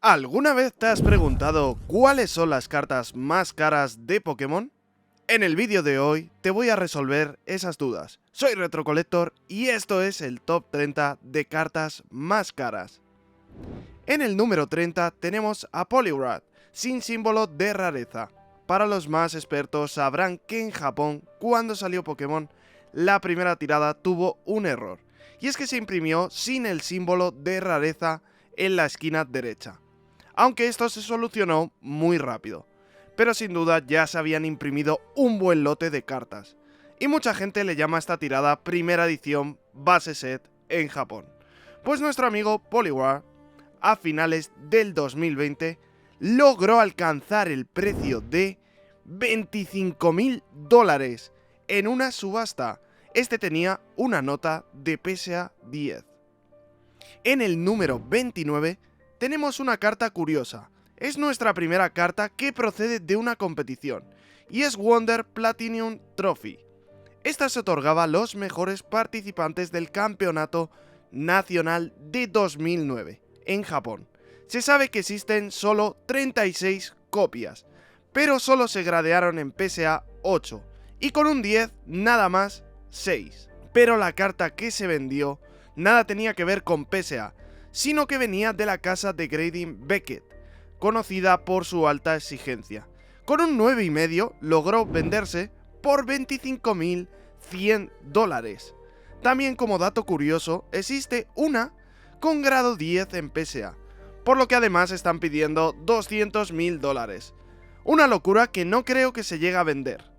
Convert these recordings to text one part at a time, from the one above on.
¿Alguna vez te has preguntado cuáles son las cartas más caras de Pokémon? En el vídeo de hoy te voy a resolver esas dudas. Soy Retrocollector y esto es el top 30 de cartas más caras. En el número 30 tenemos a Poliwrath, sin símbolo de rareza. Para los más expertos sabrán que en Japón, cuando salió Pokémon, la primera tirada tuvo un error. Y es que se imprimió sin el símbolo de rareza en la esquina derecha. Aunque esto se solucionó muy rápido. Pero sin duda ya se habían imprimido un buen lote de cartas. Y mucha gente le llama a esta tirada primera edición base set en Japón. Pues nuestro amigo Poliwrath, a finales del 2020, logró alcanzar el precio de $25.000 en una subasta. Este tenía una nota de PSA 10. En el número 29 tenemos una carta curiosa. Es nuestra primera carta que procede de una competición, y es Wonder Platinum Trophy. Esta se otorgaba a los mejores participantes del campeonato nacional de 2009 en Japón. Se sabe que existen solo 36 copias, pero solo se gradearon en PSA 8, y con un 10 nada más 6. Pero la carta que se vendió nada tenía que ver con PSA, sino que venía de la casa de grading Beckett, conocida por su alta exigencia. Con un 9,5 logró venderse por $25.100. También, como dato curioso, existe una con grado 10 en PSA, por lo que además están pidiendo $200.000. Una locura que no creo que se llegue a vender.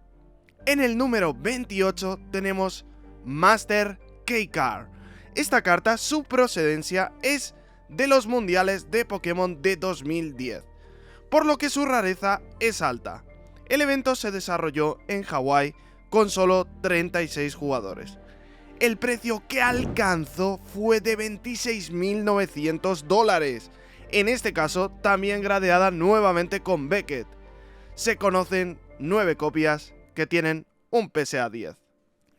En el número 28 tenemos Master K-Card. Esta carta, su procedencia es de los mundiales de Pokémon de 2010, por lo que su rareza es alta. El evento se desarrolló en Hawái con solo 36 jugadores. El precio que alcanzó fue de $26.900, en este caso también gradeada nuevamente con Beckett. Se conocen 9 copias que tienen un PSA 10.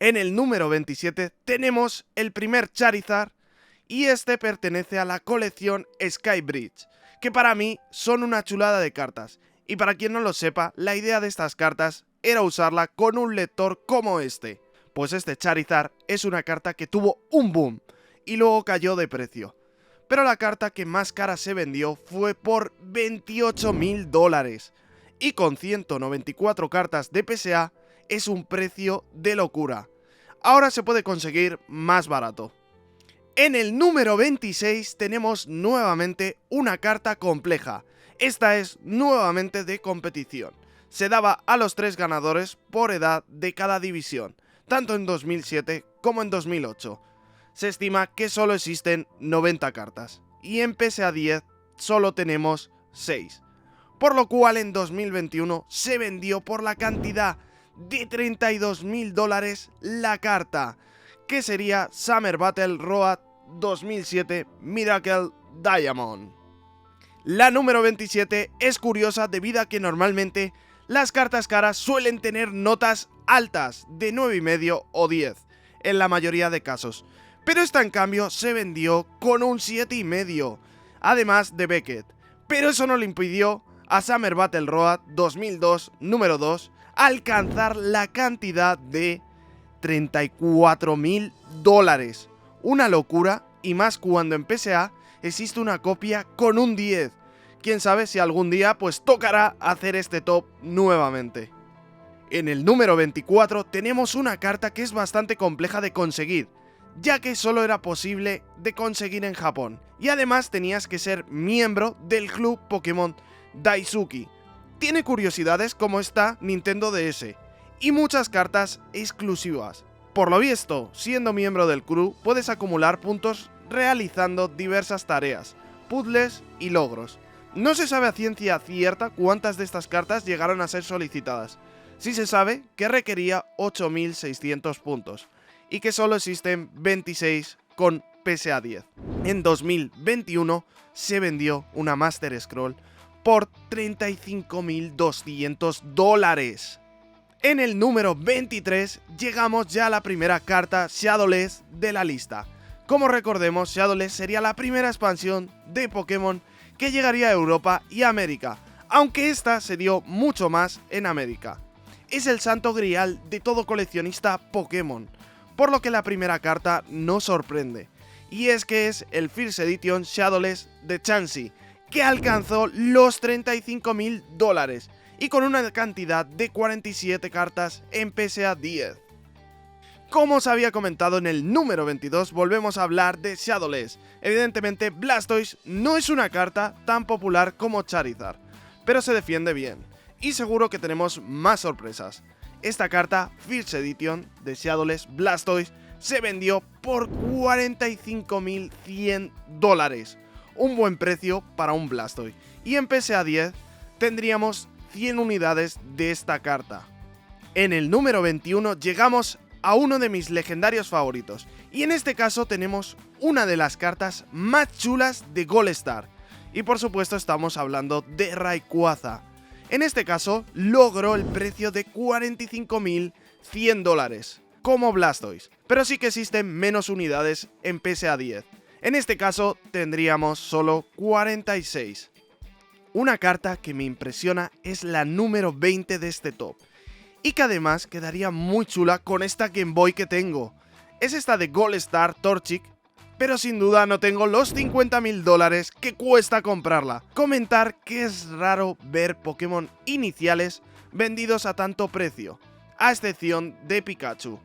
En el número 27 tenemos el primer Charizard, y este pertenece a la colección Skybridge, que para mí son una chulada de cartas. Y para quien no lo sepa, la idea de estas cartas era usarla con un lector como este. Pues este Charizard es una carta que tuvo un boom y luego cayó de precio. Pero la carta que más cara se vendió fue por $28.000. Y con 194 cartas de PSA es un precio de locura. Ahora se puede conseguir más barato. En el número 26 tenemos nuevamente una carta compleja. Esta es nuevamente de competición. Se daba a los 3 ganadores por edad de cada división, tanto en 2007 como en 2008. Se estima que solo existen 90 cartas, y en PSA 10 solo tenemos 6. Por lo cual en 2021 se vendió por la cantidad de $32.000 la carta, que sería Summer Battle Road 2007 Miracle Diamond. La número 27 es curiosa debido a que normalmente las cartas caras suelen tener notas altas de 9,5 o 10 en la mayoría de casos, pero esta en cambio se vendió con un 7,5, además de Beckett, pero eso no le impidió a Summer Battle Road 2002 número 2 alcanzar la cantidad de $34.000. Una locura, y más cuando en PSA existe una copia con un 10. Quién sabe si algún día pues tocará hacer este top nuevamente. En el número 24 tenemos una carta que es bastante compleja de conseguir, ya que solo era posible de conseguir en Japón, y además tenías que ser miembro del club Pokémon Daisuki. Tiene curiosidades como esta Nintendo DS, y muchas cartas exclusivas. Por lo visto, siendo miembro del club puedes acumular puntos realizando diversas tareas, puzzles y logros. No se sabe a ciencia cierta cuántas de estas cartas llegaron a ser solicitadas. Sí se sabe que requería 8.600 puntos, y que solo existen 26 con PSA 10. En 2021 se vendió una Master Scroll por $35.200. En el número 23 llegamos ya a la primera carta Shadowless de la lista. Como recordemos, Shadowless sería la primera expansión de Pokémon que llegaría a Europa y América, aunque esta se dio mucho más en América. Es el santo grial de todo coleccionista Pokémon, por lo que la primera carta no sorprende, y es que es el First Edition Shadowless de Chansey, que alcanzó los $35.000 y con una cantidad de 47 cartas en PSA 10. Como os había comentado en el número 22, volvemos a hablar de Shadowless. Evidentemente Blastoise no es una carta tan popular como Charizard, pero se defiende bien, y seguro que tenemos más sorpresas. Esta carta First Edition de Shadowless Blastoise se vendió por $45.100, un buen precio para un Blastoise, y en PSA 10 tendríamos 100 unidades de esta carta. En el número 21 llegamos a uno de mis legendarios favoritos, y en este caso tenemos una de las cartas más chulas de Gold Star, y por supuesto estamos hablando de Rayquaza. En este caso logró el precio de $45.100 como Blastoise, pero sí que existen menos unidades en PSA 10. En este caso tendríamos solo 46. Una carta que me impresiona es la número 20 de este top, y que además quedaría muy chula con esta Game Boy que tengo. Es esta de Gold Star Torchic, pero sin duda no tengo los $50.000 que cuesta comprarla. Comentar que es raro ver Pokémon iniciales vendidos a tanto precio, a excepción de Pikachu.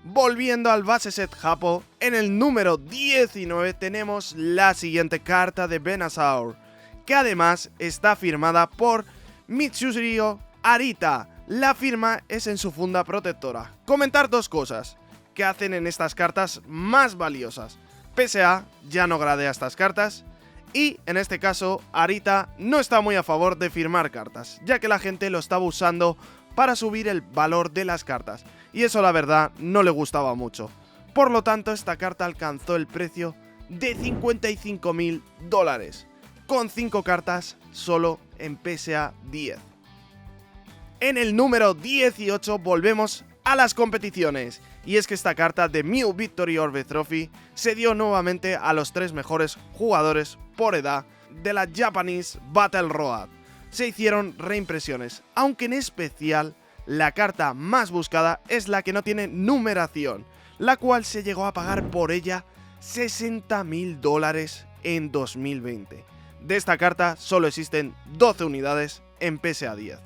Volviendo al base set Japo, en el número 19 tenemos la siguiente carta de Venusaur, que además está firmada por Mitsuhiro Arita. La firma es en su funda protectora. Comentar dos cosas que hacen en estas cartas más valiosas. PSA ya no gradea estas cartas, y en este caso Arita no está muy a favor de firmar cartas, ya que la gente lo estaba usando para subir el valor de las cartas, y eso la verdad no le gustaba mucho. Por lo tanto, esta carta alcanzó el precio de $55.000, con 5 cartas solo en PSA 10. En el número 18 volvemos a las competiciones, y es que esta carta de Mew Victory Orbe Trophy se dio nuevamente a los 3 mejores jugadores por edad de la Japanese Battle Road. Se hicieron reimpresiones, aunque en especial la carta más buscada es la que no tiene numeración, la cual se llegó a pagar por ella $60.000 en 2020. De esta carta solo existen 12 unidades en PSA 10.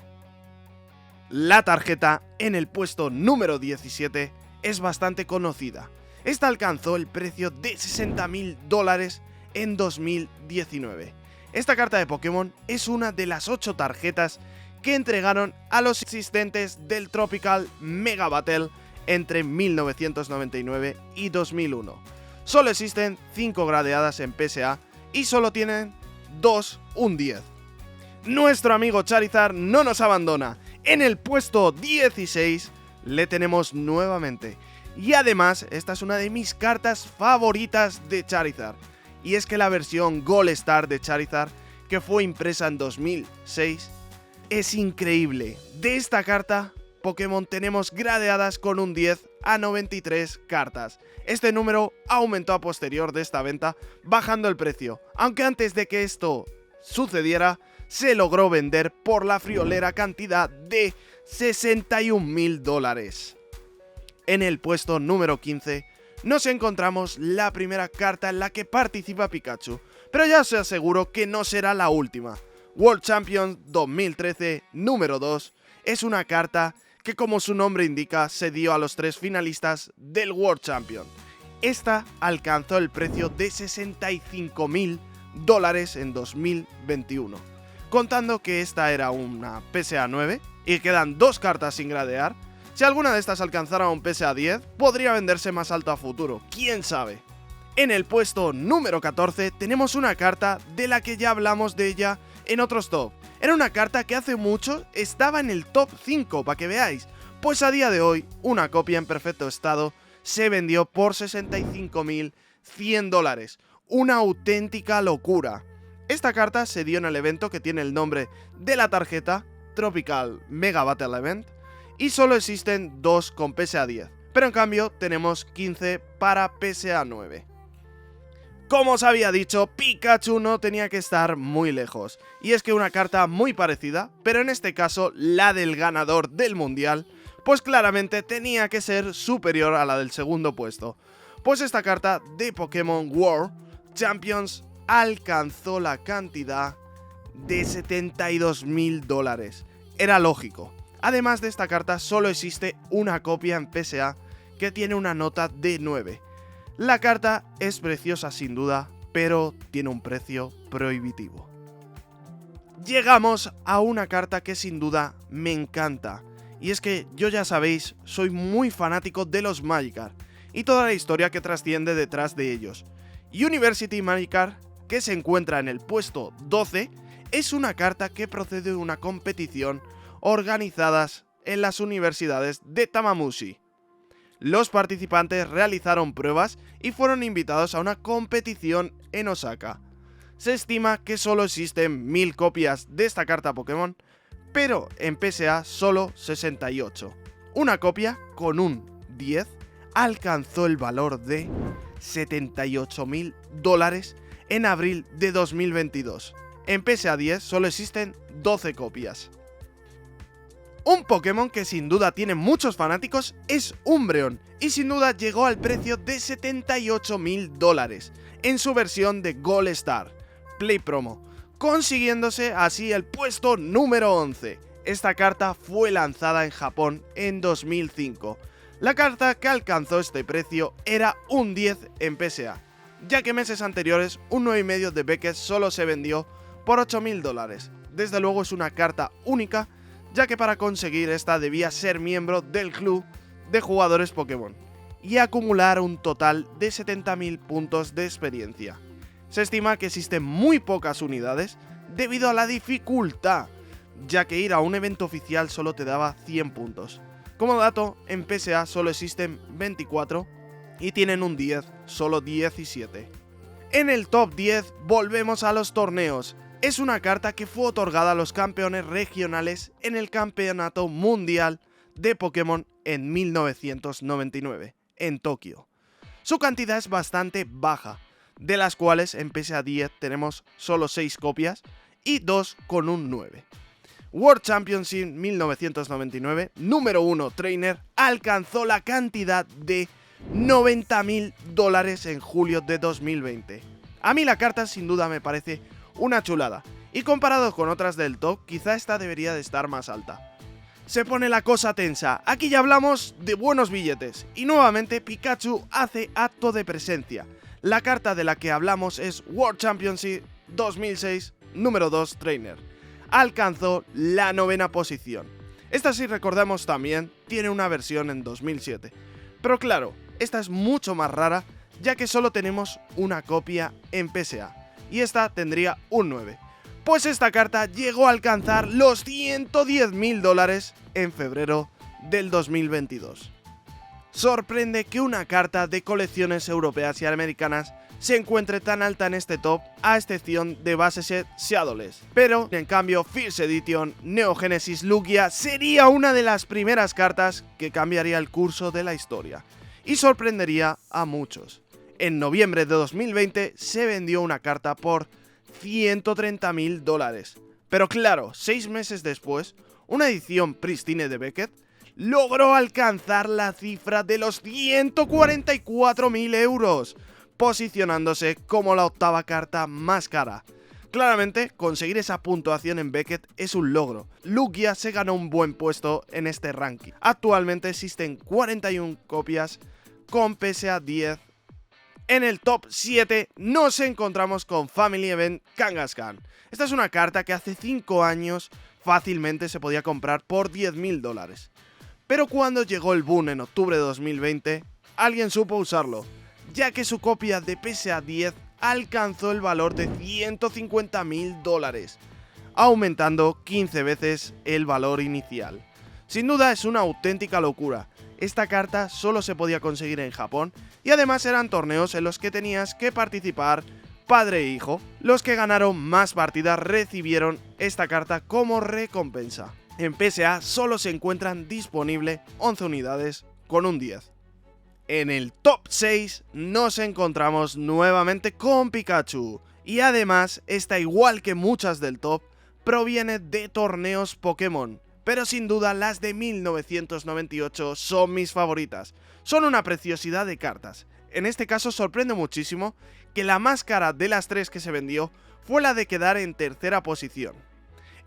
La tarjeta en el puesto número 17 es bastante conocida. Esta alcanzó el precio de $60.000 en 2019. Esta carta de Pokémon es una de las 8 tarjetas que entregaron a los asistentes del Tropical Mega Battle entre 1999 y 2001. Solo existen 5 gradeadas en PSA y solo tienen 2 un 10. Nuestro amigo Charizard no nos abandona. En el puesto 16 le tenemos nuevamente. Y además, esta es una de mis cartas favoritas de Charizard. Y es que la versión Gold Star de Charizard, que fue impresa en 2006, es increíble. De esta carta, Pokémon tenemos gradeadas con un 10 a 93 cartas. Este número aumentó a posterior de esta venta, bajando el precio, aunque antes de que esto sucediera, se logró vender por la friolera cantidad de $61.000. En el puesto número 15 nos encontramos la primera carta en la que participa Pikachu, pero ya os aseguro que no será la última. World Champions 2013 número 2 es una carta que, como su nombre indica, se dio a los 3 finalistas del World Champion. Esta alcanzó el precio de $65.000 en 2021. Contando que esta era una PSA 9 y quedan 2 cartas sin gradear, si alguna de estas alcanzara un PSA 10, podría venderse más alto a futuro, quién sabe. En el puesto número 14 tenemos una carta de la que ya hablamos de ella en otros top. Era una carta que hace mucho estaba en el top 5, para que veáis, pues a día de hoy una copia en perfecto estado se vendió por $65.100, una auténtica locura. Esta carta se dio en el evento que tiene el nombre de la tarjeta, Tropical Mega Battle Event, y solo existen 2 con PSA 10, pero en cambio tenemos 15 para PSA 9. Como os había dicho, Pikachu no tenía que estar muy lejos. Y es que una carta muy parecida, pero en este caso la del ganador del mundial, pues claramente tenía que ser superior a la del segundo puesto. Pues esta carta de Pokémon World Champions alcanzó la cantidad de $72.000. Era lógico. Además de esta carta solo existe una copia en PSA que tiene una nota de 9. La carta es preciosa sin duda, pero tiene un precio prohibitivo. Llegamos a una carta que sin duda me encanta, y es que yo ya sabéis, soy muy fanático de los Magikarp y toda la historia que trasciende detrás de ellos. University Magikarp, que se encuentra en el puesto 12, es una carta que procede de una competición organizadas en las universidades de Tamamushi. Los participantes realizaron pruebas y fueron invitados a una competición en Osaka. Se estima que solo existen 1000 copias de esta carta Pokémon, pero en PSA solo 68. Una copia con un 10 alcanzó el valor de $78.000 en abril de 2022. En PSA 10 solo existen 12 copias. Un Pokémon que sin duda tiene muchos fanáticos es Umbreon, y sin duda llegó al precio de $78.000 en su versión de Gold Star Play Promo, consiguiéndose así el puesto número 11. Esta carta fue lanzada en Japón en 2005. La carta que alcanzó este precio era un 10 en PSA, ya que meses anteriores un 9,5 de Beckett solo se vendió por $8.000. Desde luego es una carta única, ya que para conseguir esta debía ser miembro del club de jugadores Pokémon y acumular un total de 70.000 puntos de experiencia. Se estima que existen muy pocas unidades debido a la dificultad, ya que ir a un evento oficial solo te daba 100 puntos. Como dato, en PSA solo existen 24 y tienen un 10, solo 17. En el top 10 volvemos a los torneos. Es una carta que fue otorgada a los campeones regionales en el Campeonato Mundial de Pokémon en 1999, en Tokio. Su cantidad es bastante baja, de las cuales en PSA 10 tenemos solo 6 copias y 2 con un 9. World Championship 1999, número 1 Trainer, alcanzó la cantidad de $90.000 en julio de 2020. A mí la carta sin duda me parece una chulada, y comparado con otras del top, quizá esta debería de estar más alta. Se pone la cosa tensa, aquí ya hablamos de buenos billetes, y nuevamente Pikachu hace acto de presencia. La carta de la que hablamos es World Championship 2006, número 2 Trainer. Alcanzó la 9ª posición. Esta, si recordamos también, tiene una versión en 2007. Pero claro, esta es mucho más rara, ya que solo tenemos una copia en PSA. Y esta tendría un 9. Pues esta carta llegó a alcanzar los $110.000 en febrero del 2022. Sorprende que una carta de colecciones europeas y americanas se encuentre tan alta en este top, a excepción de Baseset Shadowless. Pero, en cambio, First Edition Neo Genesis Lugia sería una de las primeras cartas que cambiaría el curso de la historia y sorprendería a muchos. En noviembre de 2020 se vendió una carta por $130.000. Pero claro, 6 meses después, una edición pristine de Beckett logró alcanzar la cifra de los 144.000 euros, posicionándose como la 8ª carta más cara. Claramente, conseguir esa puntuación en Beckett es un logro. Lugia se ganó un buen puesto en este ranking. Actualmente existen 41 copias con PSA 10. En el top 7 nos encontramos con Family Event Kangaskhan. Esta es una carta que hace 5 años fácilmente se podía comprar por $10.000. Pero cuando llegó el boom en octubre de 2020, alguien supo usarlo, ya que su copia de PSA 10 alcanzó el valor de $150.000, aumentando 15 veces el valor inicial. Sin duda es una auténtica locura. Esta carta solo se podía conseguir en Japón y además eran torneos en los que tenías que participar padre e hijo. Los que ganaron más partidas recibieron esta carta como recompensa. En PSA solo se encuentran disponibles 11 unidades con un 10. En el top 6 nos encontramos nuevamente con Pikachu, y además está igual que muchas del top, proviene de torneos Pokémon, pero sin duda las de 1998 son mis favoritas. Son una preciosidad de cartas. En este caso sorprende muchísimo que la más cara de las 3 que se vendió fue la de quedar en tercera posición.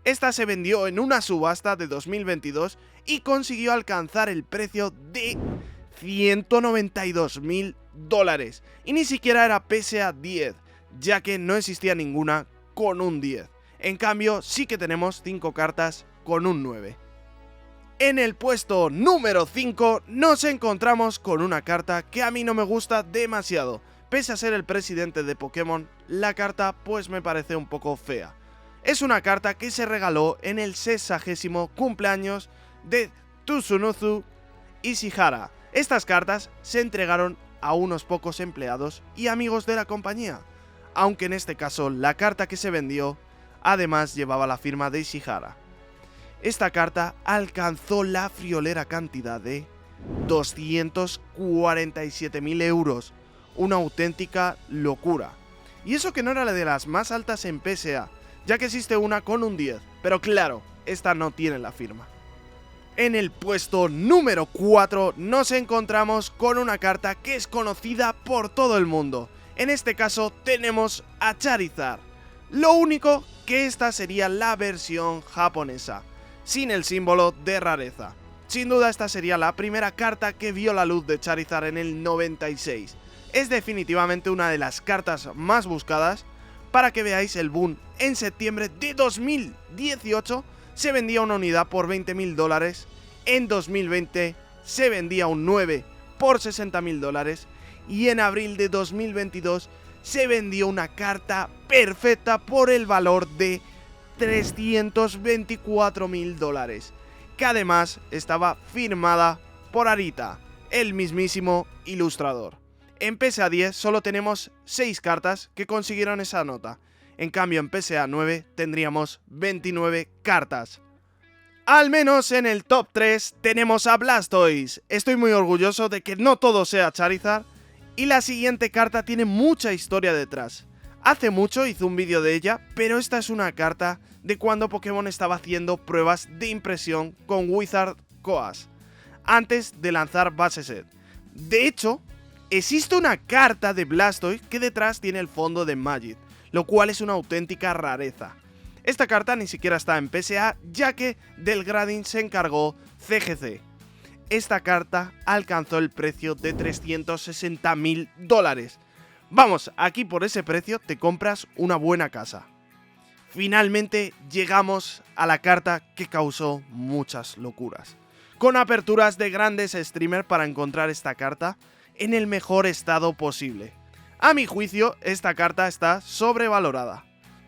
Esta se vendió en una subasta de 2022 y consiguió alcanzar el precio de $192.000, y ni siquiera era PSA 10, ya que no existía ninguna con un 10. En cambio, sí que tenemos 5 cartas con un 9. En el puesto número 5 nos encontramos con una carta que a mí no me gusta demasiado. Pese a ser el presidente de Pokémon, la carta pues me parece un poco fea. Es una carta que se regaló en el 60º cumpleaños de Tsurunosu Ishihara. Estas cartas se entregaron a unos pocos empleados y amigos de la compañía, aunque en este caso la carta que se vendió además llevaba la firma de Ishihara. Esta carta alcanzó la friolera cantidad de 247.000 euros, una auténtica locura. Y eso que no era la de las más altas en PSA, ya que existe una con un 10, pero claro, esta no tiene la firma. En el puesto número 4 nos encontramos con una carta que es conocida por todo el mundo. En este caso tenemos a Charizard. Lo único que esta sería la versión japonesa, sin el símbolo de rareza. Sin duda esta sería la primera carta que vio la luz de Charizard en el 96. Es definitivamente una de las cartas más buscadas. Para que veáis el boom, en septiembre de 2018 se vendía una unidad por $20.000, en 2020 se vendía un 9 por $60.000 y en abril de 2022 se vendió una carta perfecta por el valor de $324.000, que además estaba firmada por Arita, el mismísimo ilustrador. En PSA 10 solo tenemos 6 cartas que consiguieron esa nota, en cambio en PSA 9 tendríamos 29 cartas. Al menos en el top 3 tenemos a Blastoise. Estoy muy orgulloso de que no todo sea Charizard, y la siguiente carta tiene mucha historia detrás. Hace mucho hice un vídeo de ella, pero esta es una carta de cuando Pokémon estaba haciendo pruebas de impresión con Wizard Coast, antes de lanzar Base Set. De hecho, existe una carta de Blastoise que detrás tiene el fondo de Magic, lo cual es una auténtica rareza. Esta carta ni siquiera está en PSA, ya que del grading se encargó CGC. Esta carta alcanzó el precio de $360.000. Vamos, aquí por ese precio te compras una buena casa. Finalmente llegamos a la carta que causó muchas locuras, con aperturas de grandes streamers para encontrar esta carta en el mejor estado posible. A mi juicio, esta carta está sobrevalorada.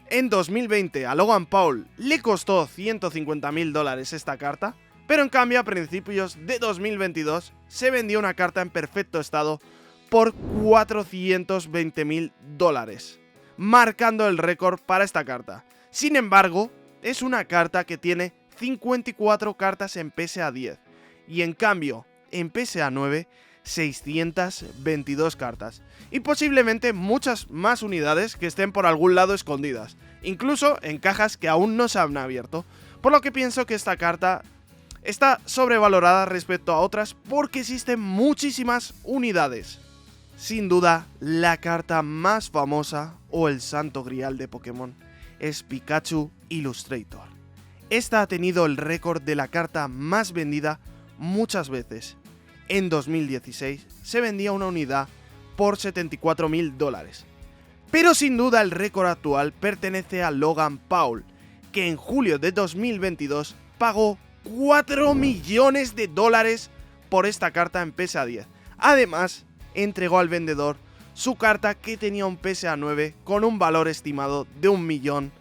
En 2020 a Logan Paul le costó $150.000 esta carta, pero en cambio a principios de 2022 se vendió una carta en perfecto estado por $420.000, marcando el récord para esta carta. Sin embargo, es una carta que tiene 54 cartas en PSA 10, y en cambio en PSA 9 622 cartas, y posiblemente muchas más unidades que estén por algún lado escondidas, incluso en cajas que aún no se han abierto, por lo que pienso que esta carta está sobrevalorada respecto a otras porque existen muchísimas unidades. Sin duda, la carta más famosa o el santo grial de Pokémon es Pikachu Illustrator. Esta ha tenido el récord de la carta más vendida muchas veces. En 2016 se vendía una unidad por $74.000. Pero sin duda el récord actual pertenece a Logan Paul, que en julio de 2022 pagó $4 millones por esta carta en PSA 10. Además, entregó al vendedor su carta que tenía un PSA 9 con un valor estimado de $1 millón.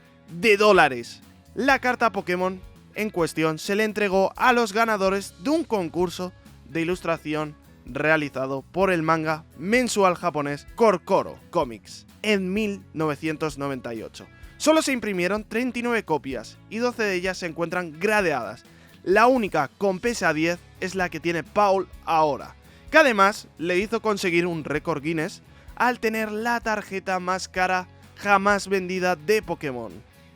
La carta Pokémon en cuestión se le entregó a los ganadores de un concurso de ilustración realizado por el manga mensual japonés Korokoro Comics en 1998. Solo se imprimieron 39 copias y 12 de ellas se encuentran gradeadas. La única con PSA 10 es la que tiene Paul ahora, que además le hizo conseguir un récord Guinness al tener la tarjeta más cara jamás vendida de Pokémon.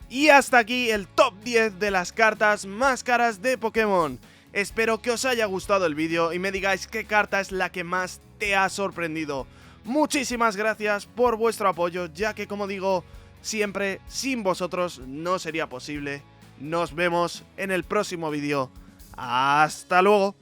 Y hasta aquí el top 10 de las cartas más caras de Pokémon. Espero que os haya gustado el vídeo y me digáis qué carta es la que más te ha sorprendido. Muchísimas gracias por vuestro apoyo, ya que como digo, siempre sin vosotros no sería posible. Nos vemos en el próximo vídeo. ¡Hasta luego!